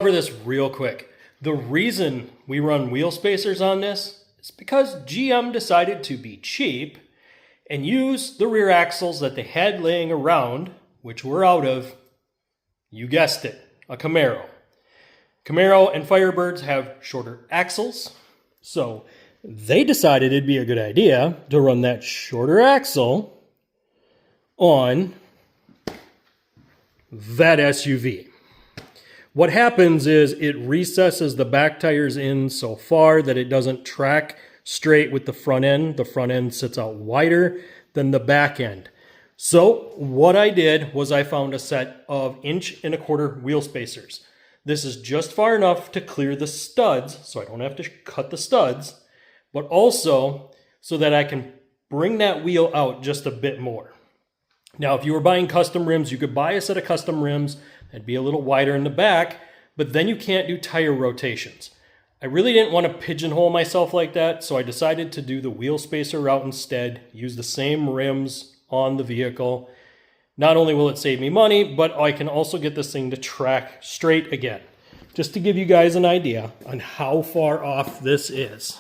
Cover this real quick. The reason we run wheel spacers on this is because GM decided to be cheap and use the rear axles that they had laying around, which were out of, you guessed it, a Camaro. Camaro and Firebirds have shorter axles, so they decided it'd be a good idea to run that shorter axle on that SUV. What happens is it recesses the back tires in so far that it doesn't track straight with the front end. The front end sits out wider than the back end. So what I did was I found a set of 1.25" wheel spacers. This is just far enough to clear the studs, so I don't have to cut the studs, but also so that I can bring that wheel out just a bit more. Now, if you were buying custom rims, you could buy a set of custom rims that'd be a little wider in the back, but then you can't do tire rotations. I really didn't want to pigeonhole myself like that, so I decided to do the wheel spacer route instead, use the same rims on the vehicle. Not only will it save me money, but I can also get this thing to track straight again. Just to give you guys an idea on how far off this is.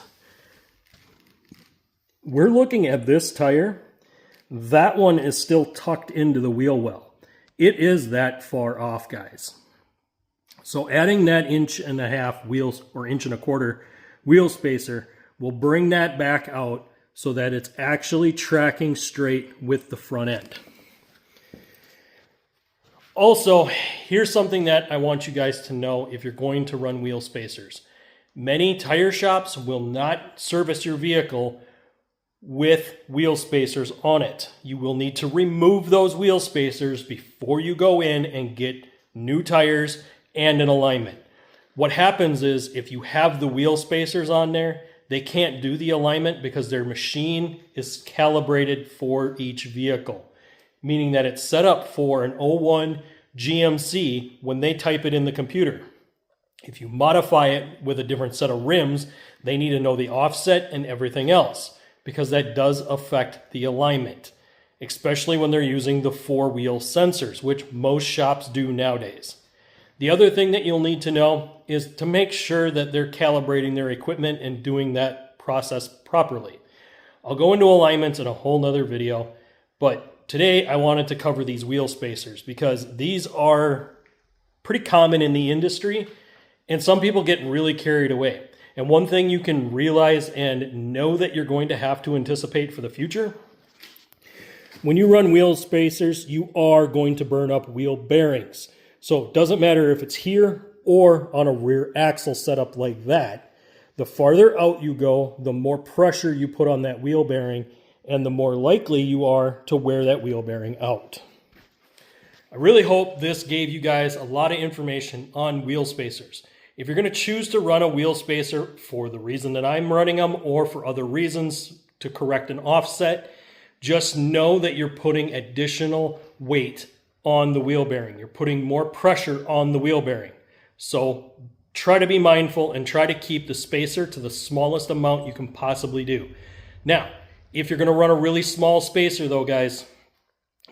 We're looking at this tire. That one is still tucked into the wheel well. It is that far off, guys. So adding that 1.5" wheels or 1.25" wheel spacer will bring that back out so that it's actually tracking straight with the front end. Also, here's something that I want you guys to know if you're going to run wheel spacers. Many tire shops will not service your vehicle with wheel spacers on it. You will need to remove those wheel spacers before you go in and get new tires and an alignment. What happens is if you have the wheel spacers on there, they can't do the alignment because their machine is calibrated for each vehicle, meaning that it's set up for an 01 GMC when they type it in the computer. If you modify it with a different set of rims, they need to know the offset and everything else, because that does affect the alignment, especially when they're using the 4-wheel sensors, which most shops do nowadays. The other thing that you'll need to know is to make sure that they're calibrating their equipment and doing that process properly. I'll go into alignments in a whole nother video, but today I wanted to cover these wheel spacers because these are pretty common in the industry and some people get really carried away. And one thing you can realize and know that you're going to have to anticipate for the future, when you run wheel spacers, you are going to burn up wheel bearings. So it doesn't matter if it's here or on a rear axle setup like that. The farther out you go, the more pressure you put on that wheel bearing and the more likely you are to wear that wheel bearing out. I really hope this gave you guys a lot of information on wheel spacers. If you're going to choose to run a wheel spacer for the reason that I'm running them or for other reasons to correct an offset, just know that you're putting additional weight on the wheel bearing. You're putting more pressure on the wheel bearing. So try to be mindful and try to keep the spacer to the smallest amount you can possibly do. Now, if you're going to run a really small spacer though, guys,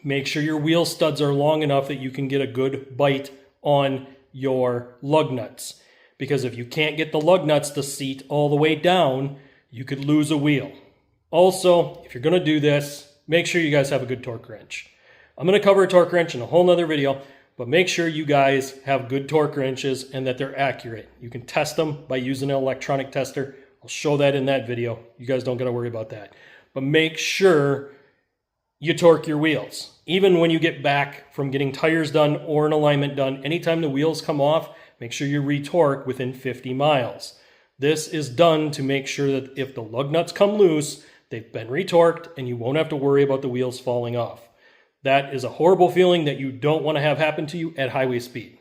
make sure your wheel studs are long enough that you can get a good bite on your lug nuts. Because if you can't get the lug nuts to seat all the way down, you could lose a wheel. Also, if you're going to do this, make sure you guys have a good torque wrench. I'm going to cover a torque wrench in a whole nother video, but make sure you guys have good torque wrenches and that they're accurate. You can test them by using an electronic tester. I'll show that in that video. You guys don't got to worry about that. But make sure you torque your wheels. Even when you get back from getting tires done or an alignment done, anytime the wheels come off, make sure you retorque within 50 miles. This is done to make sure that if the lug nuts come loose, they've been retorqued and you won't have to worry about the wheels falling off. That is a horrible feeling that you don't want to have happen to you at highway speed.